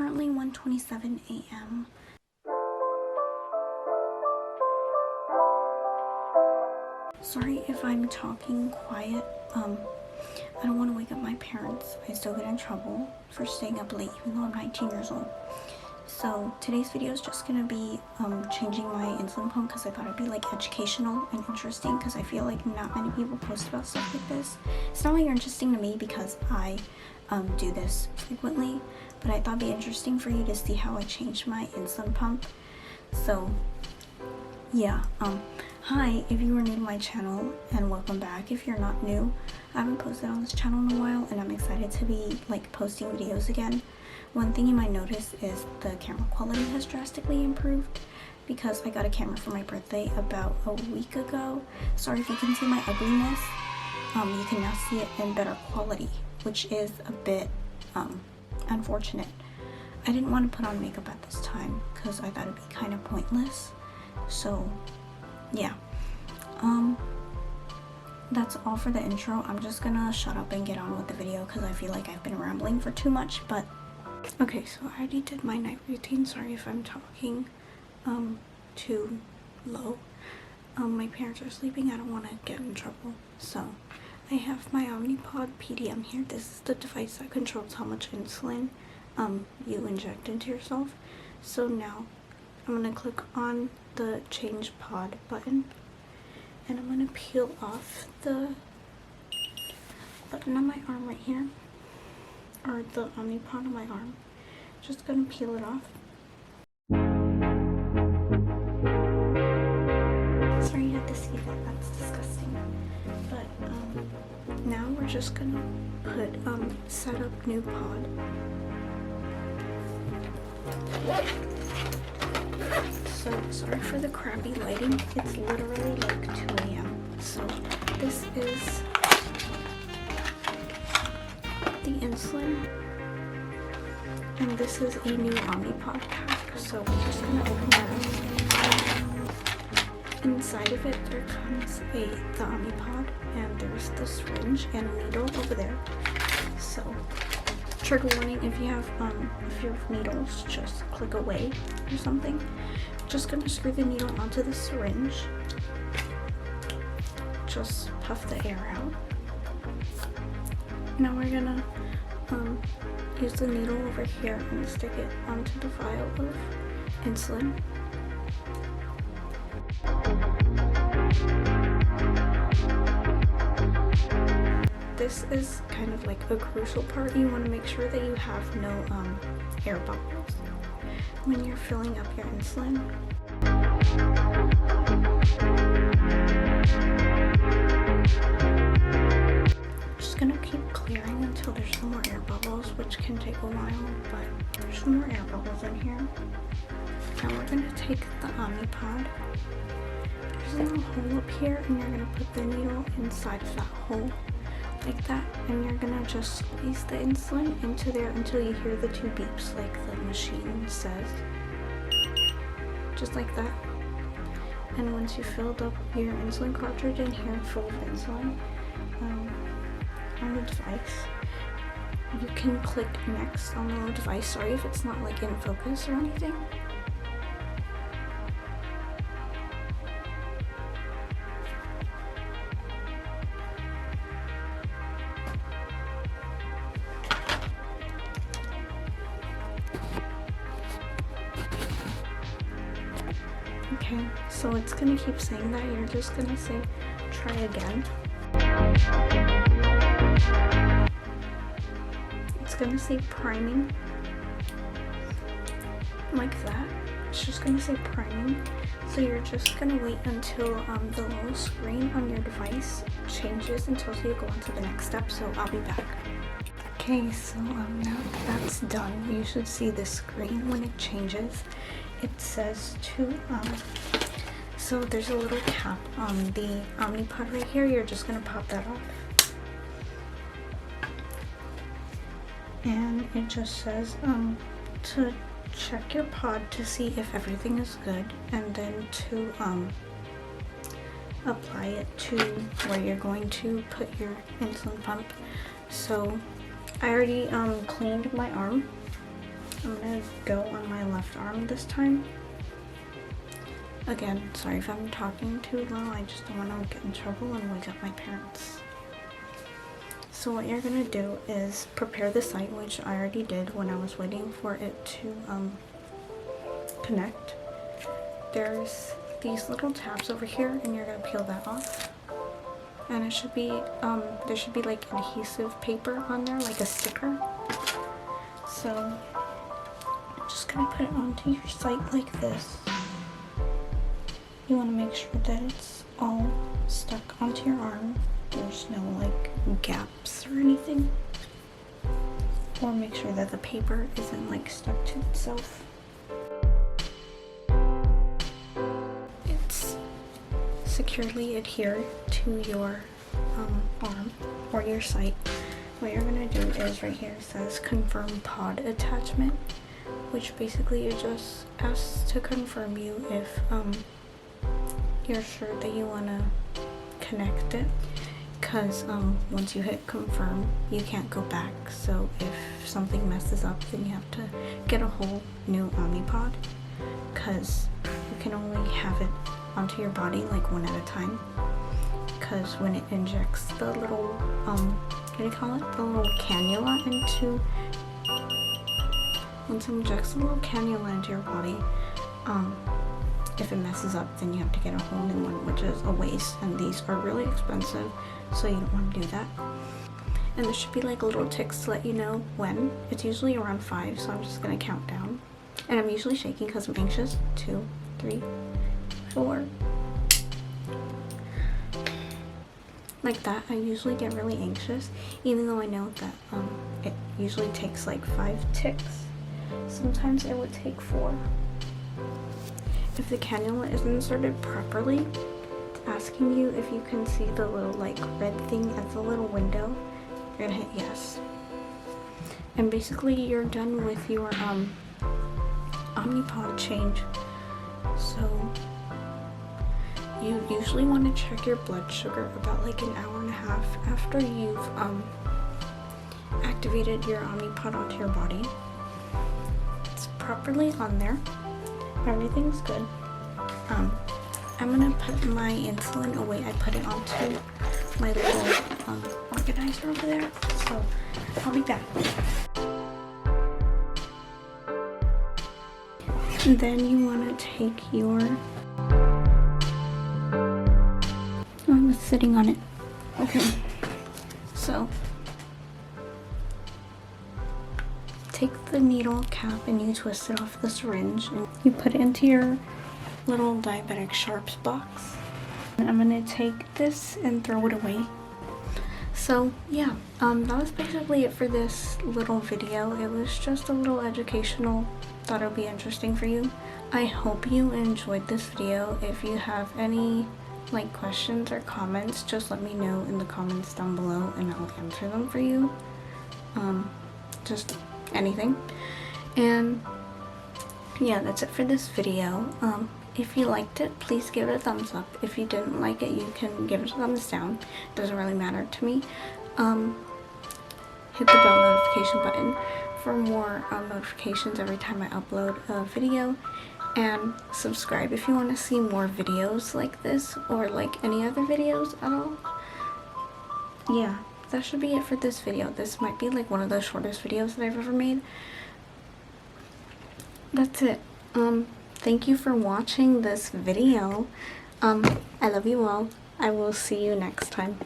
currently 1:27 a.m. Sorry if I'm talking quiet. I don't want to wake up my parents. I still get in trouble for staying up late even though I'm 19 years old. So today's video is just gonna be changing my insulin pump because I thought it'd be like educational and interesting because I feel like not many people post about stuff like this. It's not really interesting to me because I do this frequently, but I thought it'd be interesting for you to see how I changed my insulin pump. So yeah, hi if you are new to my channel, and welcome back if you're not new. I haven't posted on this channel in a while and I'm excited to be like posting videos again. One thing you might notice is the camera quality has drastically improved because I got a camera for my birthday about a week ago. Sorry if you can see my ugliness. You can now see it in better quality, which is a bit unfortunate. I didn't want to put on makeup at this time because I thought it'd be kind of pointless. So yeah, that's all for the intro. I'm just gonna shut up and get on with the video because I feel like I've been rambling for too much. But okay, so I already did my night routine. Sorry if I'm talking too low. My parents are sleeping. I don't want to get in trouble. So I have my Omnipod PDM here. This is the device that controls how much insulin you inject into yourself. So now I'm going to click on the change pod button and I'm going to peel off the button on my arm right here, or the Omnipod on my arm. Just going to peel it off. Sorry you had to see that, that's disgusting. But now we're just going to put set up new pod. So sorry for the crappy lighting. It's literally like 2 a.m. So this is the insulin, and this is a new Omnipod pack. So we're just gonna open that up. Inside of it there comes the Omnipod, and there's the syringe and a needle over there. So trigger warning, if you have needles, just click away or something. Just gonna screw the needle onto the syringe. Just puff the air out. Now we're gonna use the needle over here and stick it onto the vial of insulin. This is kind of like a crucial part. You want to make sure that you have no air bubbles when you're filling up your insulin. Just gonna keep clearing until there's no more air bubbles, which can take a while, but there's no more air bubbles in here. Now we're gonna take the Omnipod. There's a little hole up here, and you're gonna put the needle inside of that hole like that, and you're gonna just squeeze the insulin into there until you hear the 2 beeps like the machine says, just like that. And once you filled up your insulin cartridge in here full of insulin on the device, you can click next on the device. Sorry if it's not like in focus or anything. Okay, so it's gonna keep saying that. You're just gonna say try again. It's gonna say priming like that. It's just gonna say priming. So you're just gonna wait until the little screen on your device changes and tells you to go on to the next step. So I'll be back. Okay, so now that's done, you should see the screen when it changes. It says to so there's a little cap on the Omnipod right here. You're just gonna pop that off, and it just says to check your pod to see if everything is good, and then to apply it to where you're going to put your insulin pump. So I already cleaned my arm I'm gonna go on my left arm this time. Again, sorry if I'm talking too low, I just don't want to get in trouble and wake up my parents. So what you're gonna do is prepare the site, which I already did when I was waiting for it to connect. There's these little tabs over here, and you're gonna peel that off. And it should be there should be like adhesive paper on there, like a sticker. So I'm just gonna put it onto your site like this. You want to make sure that it's all stuck onto your arm. There's no like gaps or anything. Or make sure that the paper isn't like stuck to itself. It's securely adhered to your arm or your site. What you're gonna do is right here it says confirm pod attachment, which basically it just asks to confirm you if you're sure that you want to connect it, because once you hit confirm you can't go back. So if something messes up, then you have to get a whole new Omnipod, because you can only have it onto your body like one at a time, because when it injects the little what do you call it, the little cannula into, once it injects the little cannula into your body, if it messes up, then you have to get a whole new one, which is a waste, and these are really expensive, so you don't want to do that. And there should be like little ticks to let you know when. It's usually around 5, so I'm just gonna count down. And I'm usually shaking because I'm anxious. 2, 3, 4. Like that, I usually get really anxious, even though I know that it usually takes like 5 ticks. Sometimes it would take 4. If the cannula is inserted properly, it's asking you if you can see the little like red thing at the little window. You're gonna hit yes. And basically you're done with your Omnipod change. So you usually want to check your blood sugar about like an hour and a half after you've activated your Omnipod onto your body. It's properly on there. Everything's good. I'm gonna put my insulin away. I put it onto my little organizer over there. So I'll be back. And then you want to take your... I was sitting on it. Okay. So take the needle cap and you twist it off the syringe and you put it into your little diabetic sharps box. And I'm gonna take this and throw it away. So yeah, that was basically it for this little video. It was just a little educational. Thought it would be interesting for you. I hope you enjoyed this video. If you have any like questions or comments, just let me know in the comments down below and I'll answer them for you. Just anything. And yeah, that's it for this video. If you liked it, please give it a thumbs up. If you didn't like it, you can give it a thumbs down. It doesn't really matter to me. Hit the bell notification button for more notifications every time I upload a video. And subscribe if you want to see more videos like this or like any other videos at all. Yeah, that should be it for this video. This might be like one of the shortest videos that I've ever made. That's it. Thank you for watching this video. I love you all. I will see you next time.